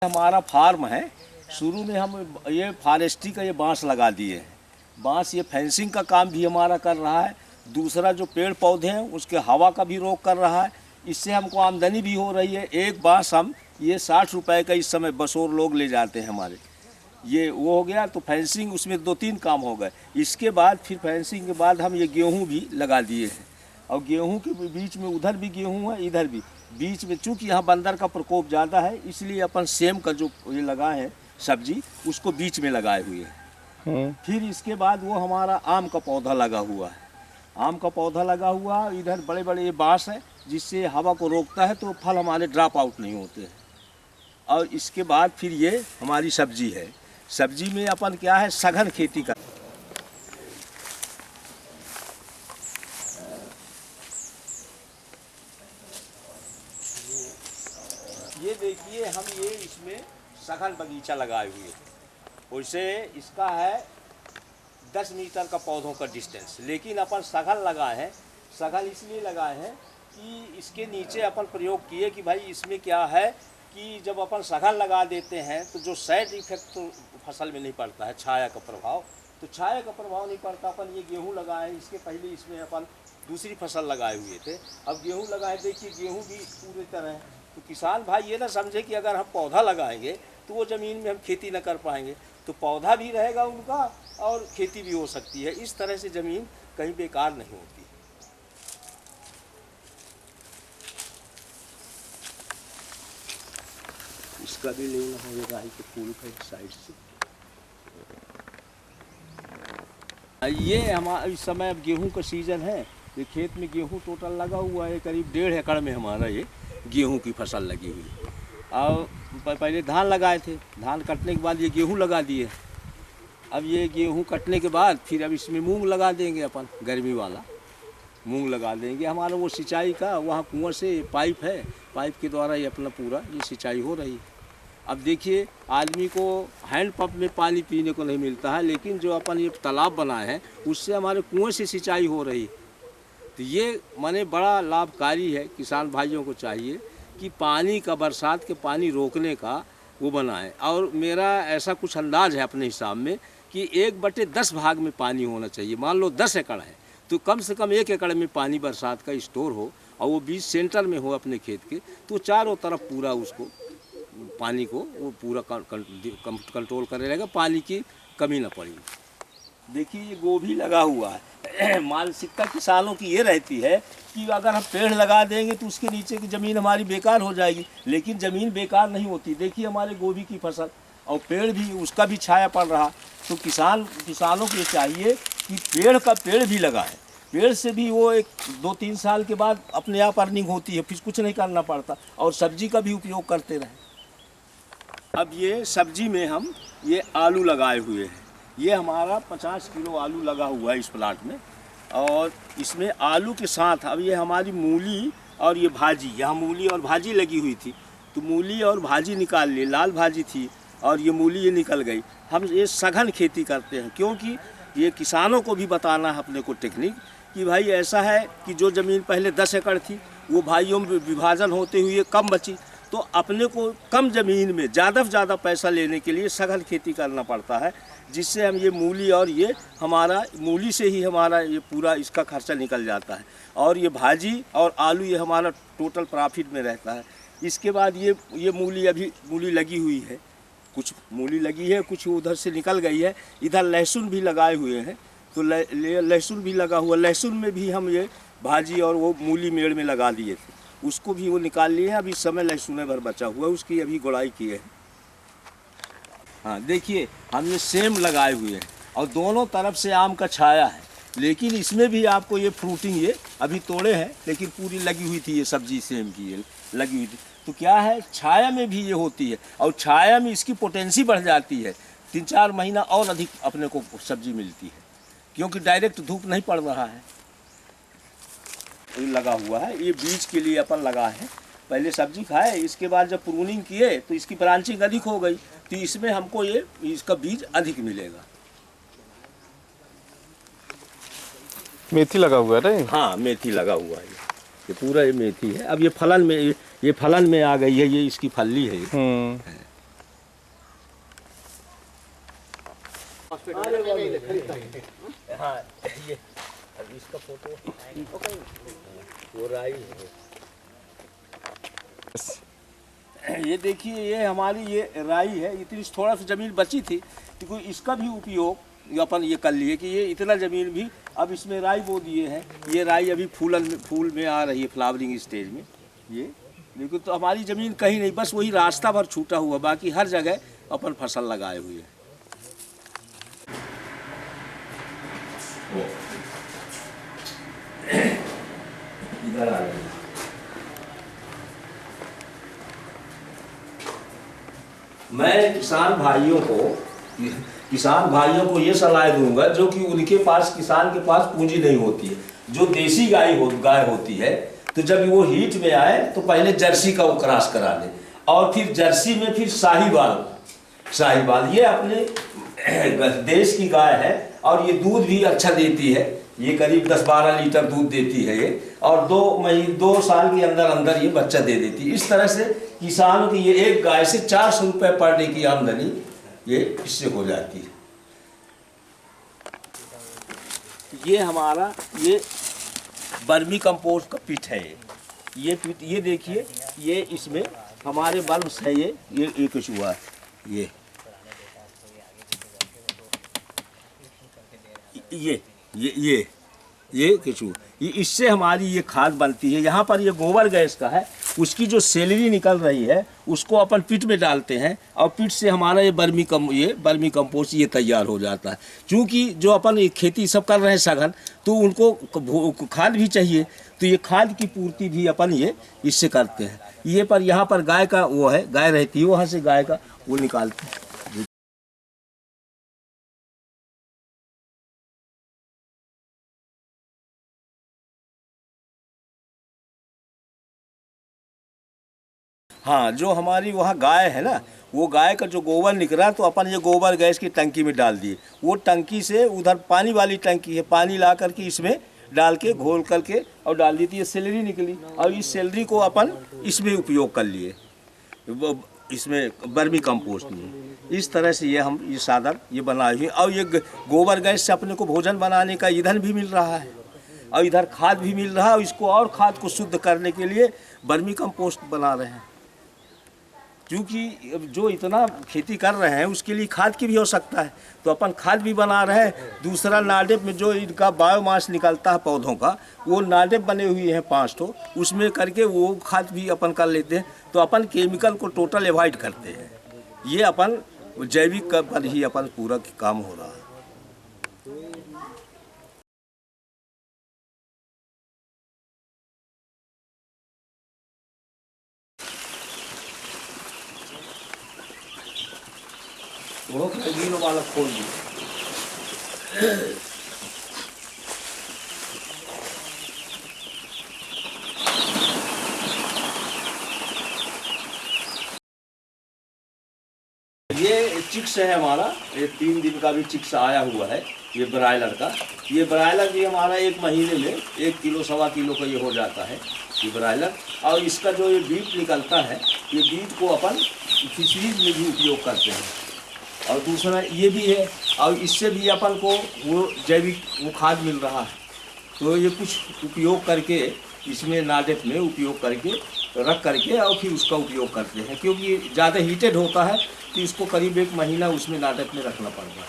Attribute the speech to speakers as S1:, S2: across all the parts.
S1: हमारा फार्म है। शुरू में हम ये फॉरेस्ट्री का ये बांस लगा दिए हैं। बांस ये फेंसिंग का काम भी हमारा कर रहा है। दूसरा जो पेड़ पौधे हैं उसके हवा का भी रोक कर रहा है। इससे हमको आमदनी भी हो रही है। एक बांस हम ये 60 रुपए का इस समय बसोर लोग ले जाते हैं हमारे। ये वो हो गया तो फेंसिंग उसमें 2-3 काम हो गए। इसके बाद फिर फेंसिंग के बाद हम ये गेहूँ भी लगा दिए हैं और गेहूं के बीच में उधर भी गेहूं है, इधर भी बीच में, चूँकि यहाँ बंदर का प्रकोप ज़्यादा है इसलिए अपन सेम का जो ये लगा है सब्जी उसको बीच में लगाए हुए हैं। फिर इसके बाद वो हमारा आम का पौधा लगा हुआ है। आम का पौधा लगा हुआ है, इधर बड़े बड़े ये बांस है जिससे हवा को रोकता है तो फल हमारे ड्रॉप आउट नहीं होते हैं। और इसके बाद फिर ये हमारी सब्जी है। सब्जी में अपन क्या है, सघन खेती कर। ये देखिए हम ये इसमें सघन बगीचा लगाए हुए हैं। वैसे इसका है 10 मीटर का पौधों का डिस्टेंस, लेकिन अपन सघन लगाए हैं। सघन इसलिए लगाए हैं कि इसके नीचे अपन प्रयोग किए कि भाई इसमें क्या है कि जब अपन सघन लगा देते हैं तो जो साइड इफेक्ट तो फसल में नहीं पड़ता है, छाया का प्रभाव, तो छाया का प्रभाव नहीं पड़ता। अपन ये गेहूँ लगाए, इसके पहले इसमें अपन दूसरी फसल लगाए हुए थे। अब गेहूँ लगाए, देखिए गेहूँ भी पूरी तरह। तो किसान भाई ये ना समझे कि अगर हम पौधा लगाएंगे तो वो ज़मीन में हम खेती न कर पाएंगे, तो पौधा भी रहेगा उनका और खेती भी हो सकती है। इस तरह से ज़मीन कहीं बेकार नहीं होती। इसका भी लेना होगा के फूल का साइड से। ये हमारा इस समय अब गेहूं का सीज़न है। ये खेत में गेहूं टोटल लगा हुआ है, करीब 1.5 एकड़ में हमारा ये गेहूं की फसल लगी हुई है। और पहले धान लगाए थे, धान कटने के बाद ये गेहूं लगा दिए। अब ये गेहूं कटने के बाद फिर अब इसमें मूंग लगा देंगे अपन, गर्मी वाला मूंग लगा देंगे। हमारा वो सिंचाई का वहाँ कुआं से पाइप है, पाइप के द्वारा ये अपना पूरा ये सिंचाई हो रही है। अब देखिए आदमी को हैंड पंप में पानी पीने को नहीं मिलता है, लेकिन जो अपन ये तालाब बनाए हैं उससे हमारे कुएँ से सिंचाई हो रही है। तो ये माने बड़ा लाभकारी है। किसान भाइयों को चाहिए कि पानी का, बरसात के पानी रोकने का वो बनाएं। और मेरा ऐसा कुछ अंदाज है अपने हिसाब में कि 1/10 भाग में पानी होना चाहिए। मान लो 10 एकड़ है तो कम से कम 1 एकड़ में पानी बरसात का स्टोर हो और वो बीच सेंटर में हो अपने खेत के, तो चारों तरफ पूरा उसको पानी को वो पूरा कंट्रोल करे रहेगा, पानी की कमी ना पड़ेगी। देखिए ये गोभी लगा हुआ है। मानसिकता किसानों की ये रहती है कि अगर हम पेड़ लगा देंगे तो उसके नीचे की ज़मीन हमारी बेकार हो जाएगी, लेकिन ज़मीन बेकार नहीं होती। देखिए हमारे गोभी की फसल और पेड़ भी, उसका भी छाया पड़ रहा। तो किसानों को ये चाहिए कि पेड़ भी लगाएं। पेड़ से भी वो 1-2-3 साल के बाद अपने आप अर्निंग होती है, फिर कुछ नहीं करना पड़ता। और सब्जी का भी उपयोग करते रहें। अब ये सब्जी में हम ये आलू लगाए हुए हैं। ये हमारा 50 किलो आलू लगा हुआ है इस प्लाट में। और इसमें आलू के साथ अब ये हमारी मूली और ये भाजी, यहाँ मूली और भाजी लगी हुई थी तो मूली और भाजी निकाल ली। लाल भाजी थी और ये मूली ये निकल गई। हम ये सघन खेती करते हैं क्योंकि ये किसानों को भी बताना है अपने को टेक्निक कि भाई ऐसा है कि जो ज़मीन पहले 10 एकड़ थी वो भाइयों में विभाजन होते हुए कम बची, तो अपने को कम ज़मीन में ज़्यादा से ज़्यादा पैसा लेने के लिए सघन खेती करना पड़ता है, जिससे हम ये मूली और ये हमारा मूली से ही हमारा ये पूरा इसका खर्चा निकल जाता है। और ये भाजी और आलू ये हमारा टोटल प्रॉफिट में रहता है। इसके बाद ये मूली, अभी मूली लगी हुई है, कुछ मूली लगी है, कुछ उधर से निकल गई है। इधर लहसुन भी लगाए हुए हैं तो लहसुन भी लगा हुआ। लहसुन में भी हम ये भाजी और वो मूली मेड़ में लगा दिए थे, उसको भी वो निकाल लिए हैं। अभी समय लहसुन भर बचा हुआ है, उसकी अभी गुड़ाई की है। हाँ देखिए हमने सेम लगाए हुए हैं और दोनों तरफ से आम का छाया है, लेकिन इसमें भी आपको ये फ्रूटिंग ये अभी तोड़े हैं, लेकिन पूरी लगी हुई थी ये सब्जी सेम की ये लगी हुई थी। तो क्या है, छाया में भी ये होती है और छाया में इसकी पोटेंसी बढ़ जाती है। 3-4 महीना और अधिक अपने को सब्जी मिलती है क्योंकि डायरेक्ट धूप नहीं पड़ रहा है। लगा हुआ है ये बीज के लिए अपन लगा है। पहले सब्जी खाए, इसके बाद जब प्रूनिंग किए तो इसकी ब्रांचिंग अधिक हो गई, तो इसमें हमको ये इसका बीज अधिक मिलेगा।
S2: मेथी लगा हुआ है।
S1: हाँ मेथी लगा हुआ है, ये पूरा ये मेथी है। अब ये फलन में आ गई है, ये इसकी फली है। हाँ ये अब इसका फोटो वो राई है। ये देखिए ये हमारी ये राई है, इतनी थोड़ा सा ज़मीन बची थी क्योंकि इसका भी उपयोग अपन ये कर लिए कि ये इतना ज़मीन भी अब इसमें राई बो दिए हैं। ये राई अभी फूल में आ रही है, फ्लावरिंग स्टेज में। ये लेकिन तो हमारी ज़मीन कहीं नहीं, बस वही रास्ता भर छूटा हुआ, बाकी हर जगह अपन फसल लगाए हुए हैं। इधर आ गए। मैं किसान भाइयों को ये सलाह दूंगा जो कि उनके पास, किसान के पास पूंजी नहीं होती है, जो देसी गाय होती है, तो जब वो हीट में आए तो पहले जर्सी का वो क्रॉस करा ले और फिर जर्सी में फिर साहिवाल ये अपने देश की गाय है और ये दूध भी अच्छा देती है। ये करीब 10-12 लीटर दूध देती है ये, और 2 साल के अंदर ये बच्चा दे देती है। इस तरह से किसानों की ये एक गाय से 400 रुपये पर डे की आमदनी ये इससे हो जाती है। ये हमारा ये वर्मी कंपोस्ट का पिट है। ये पिट ये देखिए, ये इसमें हमारे बल्ब है, ये कुछ हुआ है। ये केचू, ये इससे हमारी ये खाद बनती है। यहाँ पर ये गोबर गैस का है, उसकी जो सैलरी निकल रही है उसको अपन पिट में डालते हैं और पिट से हमारा ये वर्मी कंपोस्ट ये तैयार हो जाता है। क्योंकि जो अपन ये खेती सब कर रहे हैं सघन, तो उनको खाद भी चाहिए, तो ये खाद की पूर्ति भी अपन ये इससे करते हैं। ये पर यहाँ पर गाय का वो है, गाय रहती है, वहाँ से गाय का वो निकालते हैं। हाँ, जो हमारी वहाँ गाय है ना, वो गाय का जो गोबर निकला तो अपन ये गोबर गैस की टंकी में डाल दिए। वो टंकी से उधर पानी वाली टंकी है, पानी ला करके इसमें डाल के घोल करके और डाल दी थी, ये सैलरी निकली और इस सैलरी को अपन इसमें उपयोग कर लिए, इसमें वर्मी कंपोस्ट में। इस तरह से ये साधन ये बनाए हुए, और ये गोबर गैस से अपने को भोजन बनाने का ईंधन भी मिल रहा है और इधर खाद भी मिल रहा है। और इसको और खाद को शुद्ध करने के लिए वर्मी कंपोस्ट बना रहे हैं, क्योंकि जो इतना खेती कर रहे हैं उसके लिए खाद की भी आवश्यकता है, तो अपन खाद भी बना रहे हैं। दूसरा नाडेप में जो इनका बायोमास निकलता है पौधों का, वो नाडेप बने हुए हैं 5 ठो, उसमें करके वो खाद भी अपन कर लेते हैं। तो अपन केमिकल को टोटल अवॉइड करते हैं, ये अपन जैविक पर ही अपन पूरा काम हो रहा है। वो रंगीनों वाला खोल दी। ये चिक्स है हमारा, ये 3 दिन का भी चिक्स आया हुआ है, ये ब्रायलर का। ये ब्रायलर भी हमारा 1 महीने में 1 किलो 1.25 किलो का ये हो जाता है ये ब्रायलर। और इसका जो ये बीट निकलता है, ये बीट को अपन फिशरीज में भी उपयोग करते हैं। और दूसरा ये भी है, और इससे भी अपन को वो जैविक वो खाद मिल रहा है। तो ये कुछ उपयोग करके इसमें नाडेप में उपयोग करके रख करके और फिर उसका उपयोग करते हैं, क्योंकि ज़्यादा हीटेड होता है तो इसको करीब 1 महीना उसमें नाडेप में रखना पड़ता है।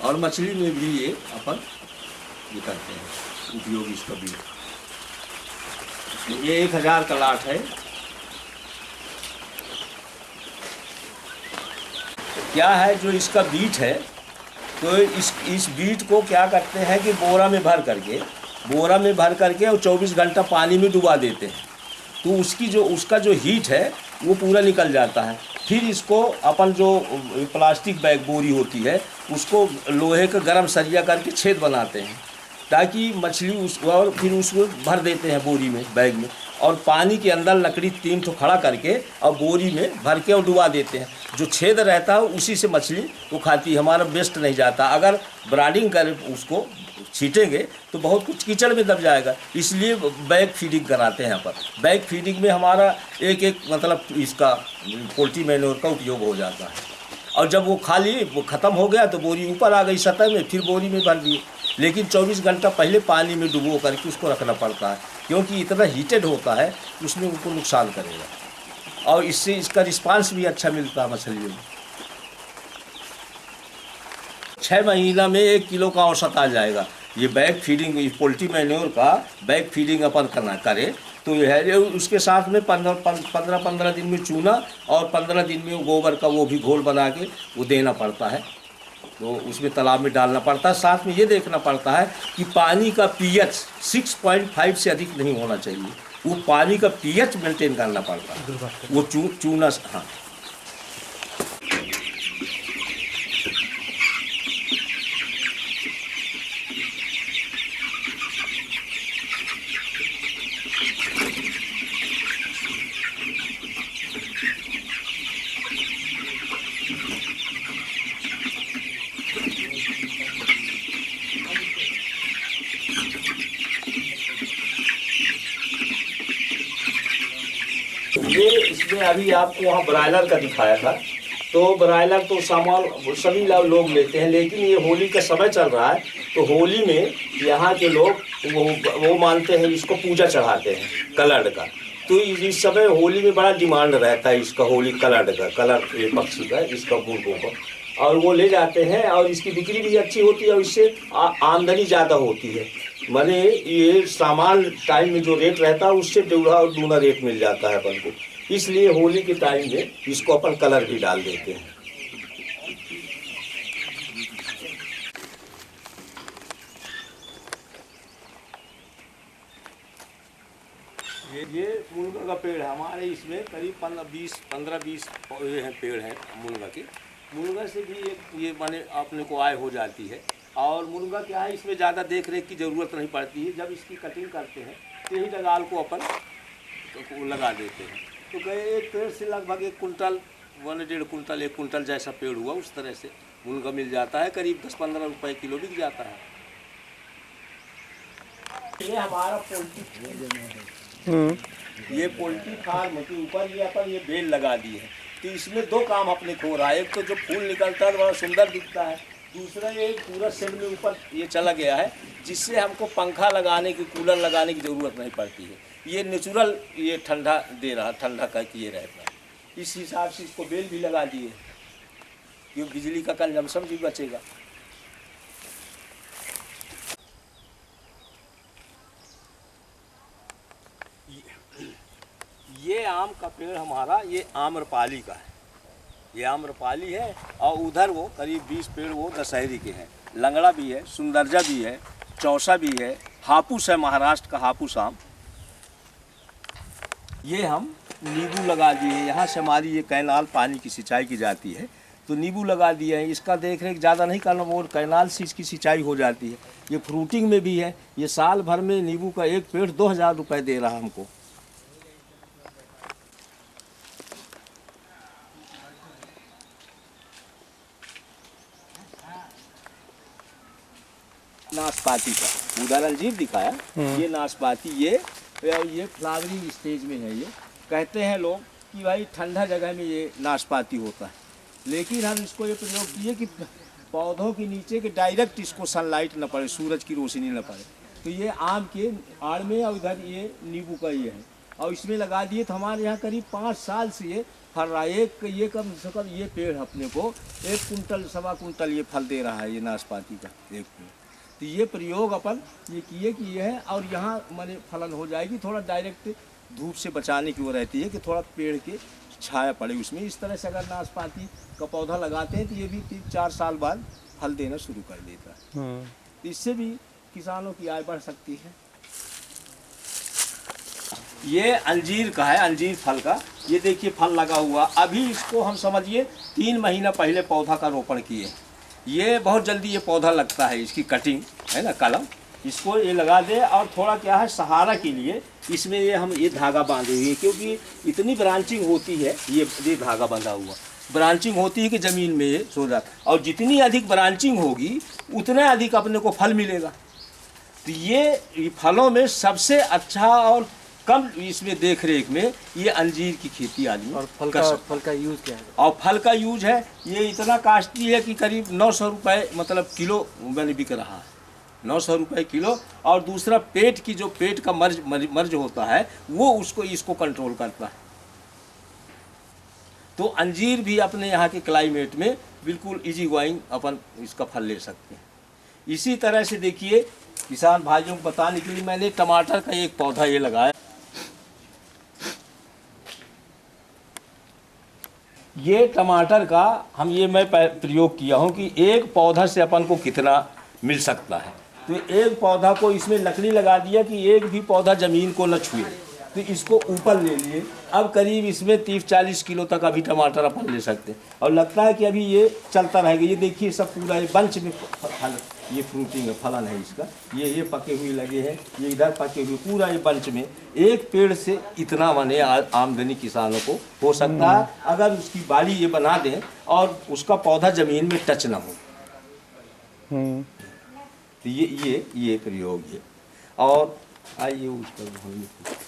S1: और मछली में भी ये अपन ये करते हैं उपयोग इसका भी। ये 1000 का लाट है। क्या है जो इसका बीट है, तो इस बीट को क्या करते हैं कि बोरा में भर करके और 24 घंटा पानी में डुबा देते हैं, तो उसका जो हीट है वो पूरा निकल जाता है। फिर इसको अपन जो प्लास्टिक बैग बोरी होती है उसको लोहे का गरम सरिया करके छेद बनाते हैं, ताकि मछली और फिर उसको भर देते हैं बोरी में, बैग में, और पानी के अंदर लकड़ी 3 ठो खड़ा करके और बोरी में भर के और डुबा देते हैं। जो छेद रहता है उसी से मछली वो खाती है, हमारा वेस्ट नहीं जाता। अगर ब्राडिंग कर उसको छीटेंगे तो बहुत कुछ कीचड़ में दब जाएगा, इसलिए बैग फीडिंग कराते हैं यहाँ पर। बैग फीडिंग में हमारा एक मतलब इसका पोल्ट्री मैन्योर का उपयोग हो जाता है। और जब वो खाली वो ख़त्म हो गया तो बोरी ऊपर आ गई सतह में, फिर बोरी में भर दिए। लेकिन 24 घंटा पहले पानी में डुबो करके उसको रखना पड़ता है, क्योंकि इतना हीटेड होता है उसमें उनको नुकसान करेगा। और इससे इसका रिस्पांस भी अच्छा मिलता है मछलियों में। 6 महीना में 1 किलो का औसत आ जाएगा। ये बैग फीडिंग, पोल्ट्री मैन्योर का बैग फीडिंग अपन करना करे तो ये है। उसके साथ में 15 दिन में चूना और 15 दिन में गोबर का वो भी घोल बना के वो देना पड़ता है। तो उसमें तालाब में डालना पड़ता है। साथ में ये देखना पड़ता है कि पानी का पीएच 6.5 से अधिक नहीं होना चाहिए। वो पानी का पीएच मेंटेन करना पड़ता है। वो चूना, हाँ। ये इसमें अभी आपको वहाँ ब्रायलर का दिखाया था, तो ब्रायलर तो सामान सभी लोग लेते हैं, लेकिन ये होली का समय चल रहा है तो होली में यहाँ के लोग वो मानते हैं, इसको पूजा चढ़ाते हैं कलर का। तो इस समय होली में बड़ा डिमांड रहता है इसका, होली कलर का, कलर ये पक्षी का, इसका मुर्गों का, और वो ले जाते हैं और इसकी बिक्री भी अच्छी होती है और इससे आमदनी ज़्यादा होती है। माने ये सामान टाइम में जो रेट रहता है उससे दूना रेट मिल जाता है अपन को। इसलिए होली के टाइम में इसको अपन कलर भी डाल देते हैं। ये मुनगा का पेड़ है हमारे, इसमें करीब 15-20 ये हैं पेड़ हैं मुनगा के। मुनगा से भी एक ये माने अपने को आय हो जाती है। और मुनगा क्या है, इसमें ज़्यादा देख रेख की ज़रूरत नहीं पड़ती है। जब इसकी कटिंग करते हैं तो यही डगाल को अपन तो लगा देते हैं। तो गए एक पेड़ से लगभग 1 कुंटल 1.5 कुंटल 1 कुंटल जैसा पेड़ हुआ, उस तरह से मुनगा मिल जाता है। करीब 10-15 रुपए किलो बिक जाता है। ये हमारा पोल्ट्री, ये पोल्ट्री फार्म के ऊपर ये अपन ये बेल लगा दी है। तो इसमें 2 काम अपने को हो रहा है। एक तो जो फूल निकलता है बड़ा सुंदर दिखता है, दूसरा ये पूरा शेड में ऊपर ये चला गया है, जिससे हमको पंखा लगाने की, कूलर लगाने की ज़रूरत नहीं पड़ती है। ये नेचुरल ये ठंडा दे रहा, ठंडा का ये रहता है। इस हिसाब से इसको बेल भी लगा दिए, क्योंकि बिजली का कंजम्पशन भी बचेगा। ये आम का पेड़ हमारा, ये आम्रपाली का है। ये आम्रपाली है और उधर वो करीब 20 पेड़ वो दशहरी के हैं। लंगड़ा भी है, सुंदरजा भी है, चौसा भी है, हापुस है, महाराष्ट्र का हापुस आम। ये हम नींबू लगा दिए। यहाँ से हमारी ये कैनाल पानी की सिंचाई की जाती है, तो नींबू लगा दिए हैं। इसका देख रेख ज़्यादा नहीं करना, वो कैनाल से इसकी सिंचाई हो जाती है। ये फ्रूटिंग में भी है। ये साल भर में नींबू का एक पेड़ 2000 रुपये दे रहा हमको। नाशपाती का उधर अंजीर दिखाया, ये नाशपाती, ये फ्लावरिंग स्टेज में है। ये कहते हैं लोग कि भाई ठंडा जगह में ये नाशपाती होता है, लेकिन हम इसको ये प्रयोग किए कि पौधों के नीचे के डायरेक्ट इसको सनलाइट न पड़े, सूरज की रोशनी न पड़े। तो ये आम के आड़ में और इधर ये नींबू का ये है, और इसमें लगा दिए। तो हमारे यहाँ करीब 5 साल से ये फल रहा है। ये कम से कम ये पेड़ अपने को 1 कुंटल 1.25 कुंटल ये फल दे रहा है, ये नाशपाती का एक पेड़। तो ये प्रयोग अपन ये किए कि ये है, और यहाँ माने फलन हो जाएगी। थोड़ा डायरेक्ट धूप से बचाने की वो रहती है कि थोड़ा पेड़ के छाया पड़े उसमें। इस तरह से अगर नाशपाती का पौधा लगाते हैं तो ये भी 3-4 साल बाद फल देना शुरू कर देता है। तो इससे भी किसानों की आय बढ़ सकती है। ये अंजीर का है, अंजीर फल का। ये देखिए फल लगा हुआ। अभी इसको हम समझिए 3 महीना पहले पौधा का रोपण किए। ये बहुत जल्दी ये पौधा लगता है। इसकी कटिंग है ना, कलम, इसको ये लगा दे। और थोड़ा क्या है, सहारा के लिए इसमें ये हम ये धागा बांधे हुए, क्योंकि इतनी ब्रांचिंग होती है। ये धागा बंधा हुआ ब्रांचिंग होती है कि ज़मीन में ये सो जाता, और जितनी अधिक ब्रांचिंग होगी उतना अधिक अपने को फल मिलेगा। तो ये फलों में सबसे अच्छा और कम इसमें देख रेख में ये अंजीर की खेती आदमी
S3: और फल
S1: कर सकता
S3: फल का यूज़ क्या है?
S1: और फल का यूज है, ये इतना कास्टली है कि करीब 900 रुपये मतलब किलो मैंने बिक रहा है, 900 रुपये किलो। और दूसरा पेट की जो पेट का मर्ज होता है वो इसको कंट्रोल करता है। तो अंजीर भी अपने यहाँ के क्लाइमेट में बिल्कुल इजी गोइंग अपन इसका फल ले सकते हैं। इसी तरह से देखिए किसान भाइयों को बताने के लिए मैंने टमाटर का एक पौधा ये लगाया। ये टमाटर का मैं प्रयोग किया हूँ कि एक पौधा से अपन को कितना मिल सकता है। तो एक पौधा को इसमें लकड़ी लगा दिया कि एक भी पौधा ज़मीन को न छुए, तो इसको ऊपर ले लिए। अब करीब इसमें 30-40 किलो तक अभी टमाटर अपन ले सकते हैं और लगता है कि अभी ये चलता रहेगा। ये देखिए सब पूरा ये बंच में फल, ये फ्रूटिंग है, फलन है इसका, ये पके हुए लगे हैं, ये इधर पके हुए, पूरा ये बंच में। एक पेड़ से इतना माने आमदनी किसानों को हो सकता है अगर उसकी बाली ये बना दें और उसका पौधा ज़मीन में टच ना हो। तो ये प्रयोग है। और आइए उस पर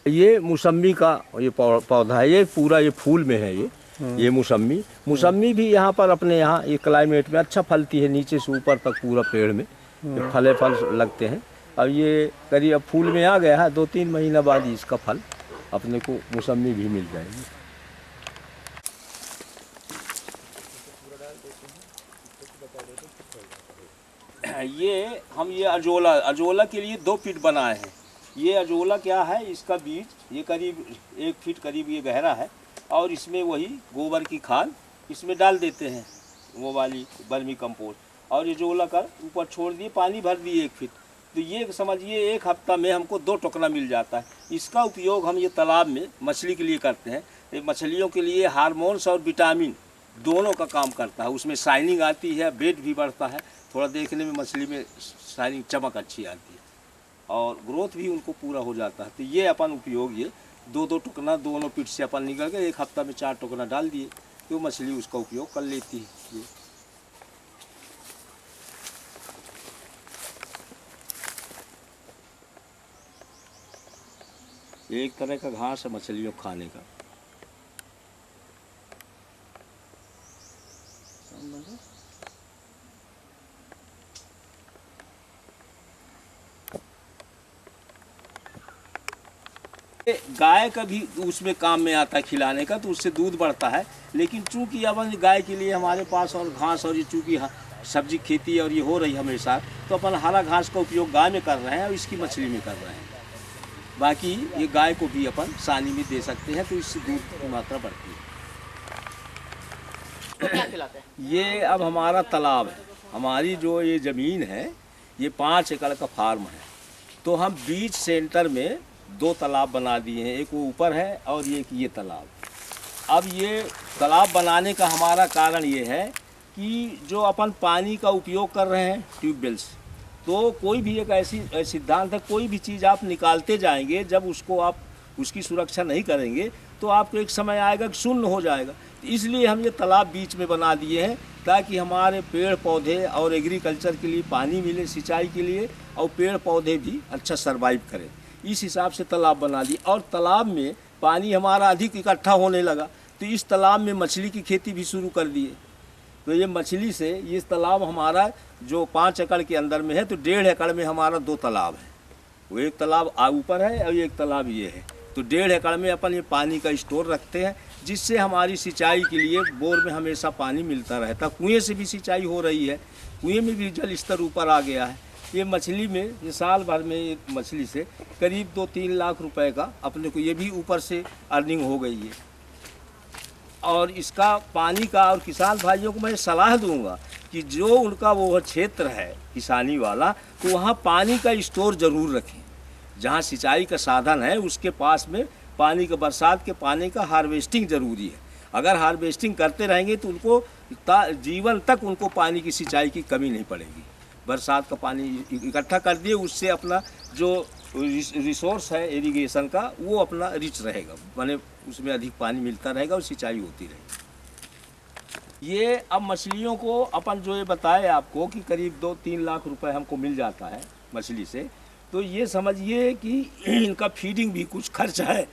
S1: ये मौसम्मी का ये पौधा है, ये पूरा ये फूल में है ये मौसम्मी भी यहाँ पर अपने यहाँ ये क्लाइमेट में अच्छा फलती है, नीचे से ऊपर तक पूरा पेड़ में फल लगते हैं। अब ये करीब अब फूल में आ गया है, 2-3 महीना बाद ही इसका फल अपने को मौसम्मी भी मिल जाएगी। ये अजोला के लिए 2 फीट बनाए हैं। ये अजोला क्या है, इसका बीज ये करीब 1 फीट करीब ये गहरा है और इसमें वही गोबर की खाद इसमें डाल देते हैं, वो वाली वर्मी कंपोस्ट, और ये जोला कर ऊपर छोड़ दिए, पानी भर दिए 1 फीट। तो ये समझिए 1 हफ्ता में हमको 2 टोकना मिल जाता है। इसका उपयोग हम ये तालाब में मछली के लिए करते हैं। ये मछलियों के लिए हार्मोन्स और विटामिन दोनों का काम करता है। उसमें शाइनिंग आती है, वेट भी बढ़ता है, थोड़ा देखने में मछली में शाइनिंग चमक अच्छी आती है और ग्रोथ भी उनको पूरा हो जाता है। तो ये अपन उपयोग ये 2-2 टुकना दोनों पीठ से अपन निकल के 1 हफ्ता में 4 टुकना डाल दिए तो मछली उसका उपयोग कर लेती है। ये एक तरह का घास है मछलियों खाने का। गाय का भी उसमें काम में आता है खिलाने का, तो उससे दूध बढ़ता है। लेकिन चूंकि अपन गाय के लिए हमारे पास और घास और ये चूंकि सब्जी खेती और ये हो रही हमेशा, तो अपन हरा घास का उपयोग गाय में कर रहे हैं और इसकी मछली में कर रहे हैं। बाकी ये गाय को भी अपन सानी में दे सकते हैं तो इससे दूध की मात्रा बढ़ती है।
S3: तो क्या खिलाते हैं?
S1: ये अब हमारा तालाब है, हमारी जो ये ज़मीन है ये 5 एकड़ का फार्म है, तो हम बीच सेंटर में 2 तालाब बना दिए हैं। एक वो ऊपर है और एक ये तालाब। अब ये तालाब बनाने का हमारा कारण ये है कि जो अपन पानी का उपयोग कर रहे हैं ट्यूबवेल से, तो कोई भी एक ऐसी सिद्धांत है, कोई भी चीज़ आप निकालते जाएंगे, जब उसको आप उसकी सुरक्षा नहीं करेंगे तो आपको एक समय आएगा कि शून्य हो जाएगा। तो इसलिए हम ये तालाब बीच में बना दिए हैं ताकि हमारे पेड़ पौधे और एग्रीकल्चर के लिए पानी मिले, सिंचाई के लिए, और पेड़ पौधे भी अच्छा सर्वाइव करें। इस हिसाब से तालाब बना दिए और तालाब में पानी हमारा अधिक इकट्ठा होने लगा, तो इस तालाब में मछली की खेती भी शुरू कर दिए। तो ये मछली से ये तालाब हमारा जो 5 एकड़ के अंदर में है, तो 1.5 एकड़ में हमारा 2 तालाब है। वो एक तालाब ऊपर है और एक तालाब ये है, तो 1.5 एकड़ में अपन ये पानी का स्टोर रखते हैं, जिससे हमारी सिंचाई के लिए बोर में हमेशा पानी मिलता रहता। कुएँ से भी सिंचाई हो रही है, कुएँ में भी जल स्तर ऊपर आ गया है। ये मछली में ये साल भर में एक मछली से करीब 2-3 लाख रुपए का अपने को ये भी ऊपर से अर्निंग हो गई है। और इसका पानी का, और किसान भाइयों को मैं सलाह दूंगा कि जो उनका वो क्षेत्र है किसानी वाला, तो वहाँ पानी का स्टोर ज़रूर रखें। जहाँ सिंचाई का साधन है उसके पास में पानी का, बरसात के पानी का हार्वेस्टिंग ज़रूरी है। अगर हार्वेस्टिंग करते रहेंगे तो उनको जीवन तक उनको पानी की सिंचाई की कमी नहीं पड़ेगी। बरसात का पानी इकट्ठा कर दिए, उससे अपना जो रिसोर्स है इरिगेशन का वो अपना रिच रहेगा, माने उसमें अधिक पानी मिलता रहेगा और सिंचाई होती रहेगी। ये अब मछलियों को अपन जो ये बताए आपको कि करीब 2-3 लाख रुपए हमको मिल जाता है मछली से, तो ये समझिए कि इनका फीडिंग भी कुछ खर्च है।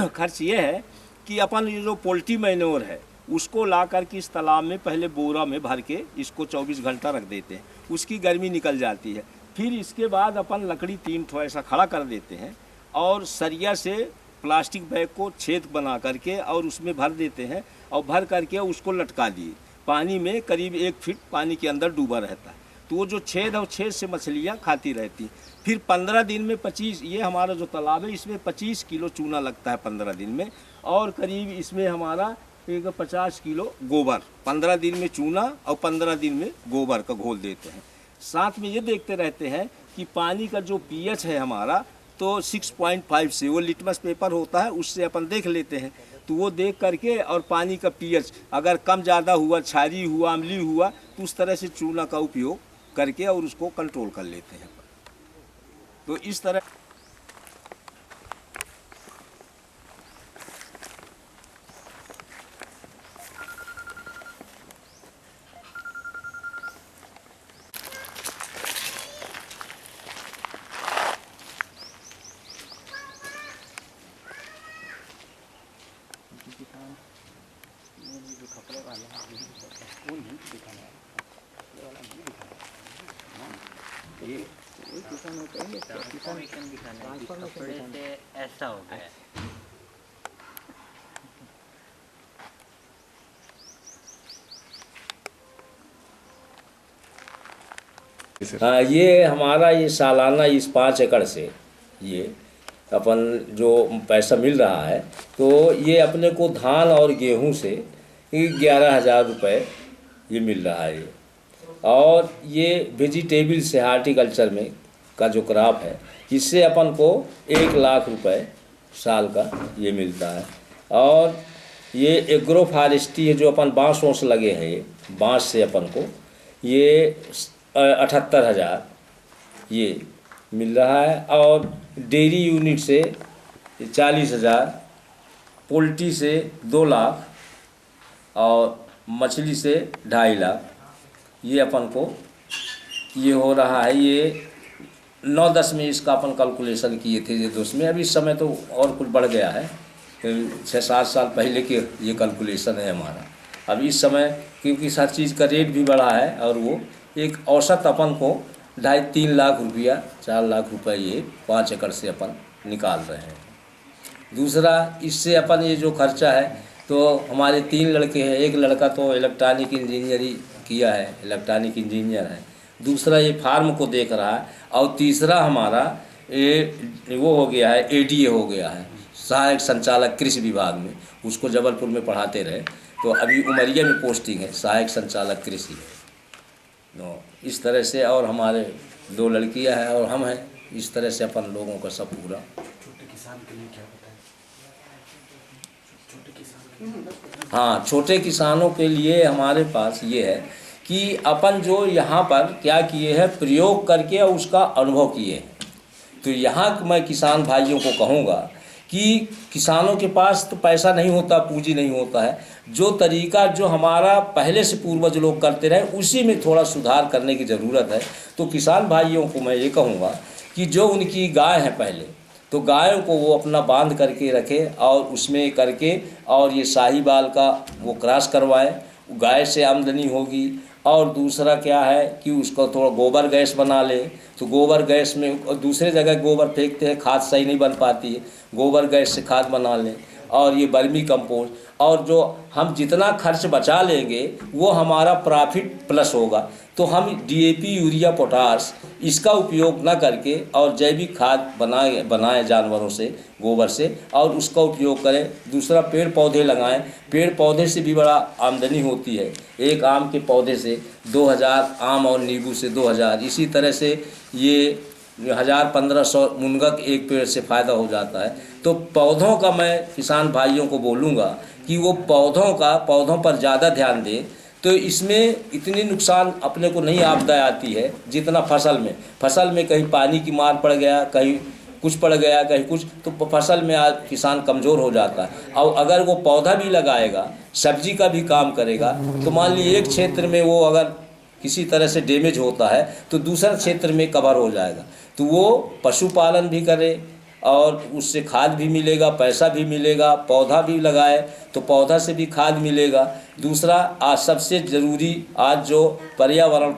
S1: खर्च ये है कि अपन ये जो पोल्ट्री मैन्योर है उसको ला कर के इस तालाब में पहले बोरा में भर के इसको 24 घंटा रख देते हैं, उसकी गर्मी निकल जाती है। फिर इसके बाद अपन लकड़ी 3 ठो ऐसा खड़ा कर देते हैं और सरिया से प्लास्टिक बैग को छेद बना करके और उसमें भर देते हैं और भर करके उसको लटका दिए पानी में, करीब 1 फीट पानी के अंदर डूबा रहता है। तो वो जो छेद है, वो छेद से मछलियाँ खाती रहती हैं। फिर 15 दिन में 25, ये हमारा जो तालाब है इसमें 25 किलो चूना लगता है 15 दिन में, और करीब इसमें हमारा 50 किलो गोबर। 15 दिन में चूना और 15 दिन में गोबर का घोल देते हैं। साथ में ये देखते रहते हैं कि पानी का जो पीएच है हमारा, तो 6.5 से, वो लिटमस पेपर होता है उससे अपन देख लेते हैं। तो वो देख करके और पानी का पीएच अगर कम ज़्यादा हुआ, क्षारीय हुआ, अम्लीय हुआ, तो उस तरह से चूना का उपयोग करके और उसको कंट्रोल कर लेते हैं। तो इस तरह
S3: ऐसा हो गया है।
S1: हाँ, ये हमारा ये सालाना इस 5 एकड़ से ये अपन जो पैसा मिल रहा है, तो ये अपने को धान और गेहूं से 11,000 रुपये ये मिल रहा है। और ये वेजिटेबल से हार्टिकल्चर में का जो क्रॉप है, इससे अपन को 1 लाख रुपए साल का ये मिलता है। और ये एग्रो फॉरेस्ट्री है, जो अपन बाँस वोंस लगे हैं, ये बाँस से अपन को ये 78,000 ये मिल रहा है। और डेयरी यूनिट से 40,000, पोल्ट्री से 2 लाख और मछली से 2.5 लाख ये अपन को ये हो रहा है। ये 9-10 में इसका अपन कैलकुलेशन किए थे ये 2 में, अभी इस समय तो और कुछ बढ़ गया है, 6-7 साल पहले के ये कैलकुलेशन है हमारा। अब इस समय क्योंकि हर चीज़ का रेट भी बढ़ा है, और वो एक औसत अपन को 2.5-3 लाख रुपया, 4 लाख रुपए ये 5 एकड़ से अपन निकाल रहे हैं। दूसरा, इससे अपन ये जो खर्चा है, तो हमारे 3 लड़के हैं। एक लड़का तो इलेक्ट्रॉनिक इंजीनियरिंग किया है, इलेक्ट्रॉनिक इंजीनियर है। दूसरा ये फार्म को देख रहा है, और तीसरा हमारा ये वो हो गया है, ADA हो गया है, सहायक संचालक कृषि विभाग में। उसको जबलपुर में पढ़ाते रहे, तो अभी उमरिया में पोस्टिंग है, सहायक संचालक कृषि। तो इस तरह से, और हमारे 2 लड़कियां हैं और हम हैं। इस तरह से अपन लोगों का सब पूरा।
S4: छोटे किसान के लिए क्या बताएं? छोटे किसान,
S1: हाँ, छोटे किसानों के लिए हमारे पास ये है कि अपन जो यहाँ पर क्या किए हैं, प्रयोग करके और उसका अनुभव किए हैं। तो यहाँ मैं किसान भाइयों को कहूँगा कि किसानों के पास तो पैसा नहीं होता, पूंजी नहीं होता है। जो तरीका जो हमारा पहले से पूर्वज लोग करते रहे, उसी में थोड़ा सुधार करने की ज़रूरत है। तो किसान भाइयों को मैं ये कहूँगा कि जो उनकी गाय है पहले, तो गायों को वो अपना बांध करके रखे और उसमें करके, और ये साहीवाल का वो क्रॉस करवाए, गाय से आमदनी होगी। और दूसरा क्या है कि उसको थोड़ा गोबर गैस बना ले, तो गोबर गैस में दूसरे जगह गोबर फेंकते हैं, खाद सही नहीं बन पाती है, गोबर गैस से खाद बना लें। और ये वर्मी कंपोस्ट, और जो हम जितना खर्च बचा लेंगे वो हमारा प्रॉफिट प्लस होगा। तो हम DAP, यूरिया, पोटास इसका उपयोग ना करके और जैविक खाद बनाएं जानवरों से, गोबर से, और उसका उपयोग करें। दूसरा, पेड़ पौधे लगाएं। पेड़ पौधे से भी बड़ा आमदनी होती है। एक आम के पौधे से 2,000, आम और नींबू से 2,000, इसी तरह से ये 1,000-1,500 मुनगक एक पेड़ से फ़ायदा हो जाता है। तो पौधों का मैं किसान भाइयों को बोलूँगा कि वो पौधों पर ज़्यादा ध्यान दें। तो इसमें इतनी नुकसान अपने को नहीं आपदा आती है जितना फसल में कहीं पानी की मार पड़ गया, कहीं कुछ पड़ गया कहीं कुछ, तो फसल में आज किसान कमज़ोर हो जाता है। और अगर वो पौधा भी लगाएगा, सब्जी का भी काम करेगा, तो मान लीजिए एक क्षेत्र में वो अगर किसी तरह से डैमेज होता है तो दूसरा क्षेत्र में कवर हो जाएगा। तो वो पशुपालन भी करे और उससे खाद भी मिलेगा, पैसा भी मिलेगा, पौधा भी लगाए तो पौधा से भी खाद मिलेगा। दूसरा आज सबसे ज़रूरी आज जो पर्यावरण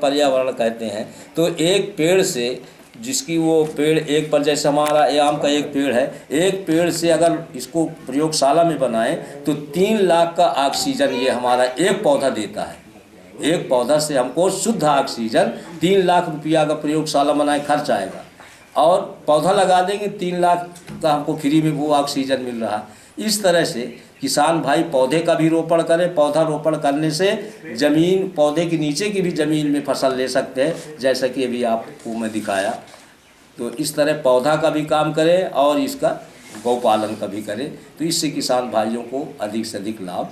S1: कहते हैं, तो एक पेड़ से जिसकी वो पेड़ एक पर, जैसे हमारा आम का एक पेड़ है, एक पेड़ से अगर इसको प्रयोगशाला में बनाएं तो 3 लाख का ऑक्सीजन ये हमारा एक पौधा देता है। एक पौधा से हमको शुद्ध ऑक्सीजन 3 लाख रुपया का प्रयोगशाला बनाए खर्च आएगा, और पौधा लगा देंगे 3 लाख का हमको फ्री में वो ऑक्सीजन मिल रहा। इस तरह से किसान भाई पौधे का भी रोपण करें। पौधा रोपण करने से ज़मीन, पौधे के नीचे की भी ज़मीन में फसल ले सकते हैं, जैसा कि अभी आपको मैं दिखाया। तो इस तरह पौधा का भी काम करें और इसका गौपालन का भी करें, तो इससे किसान भाइयों को अधिक से अधिक लाभ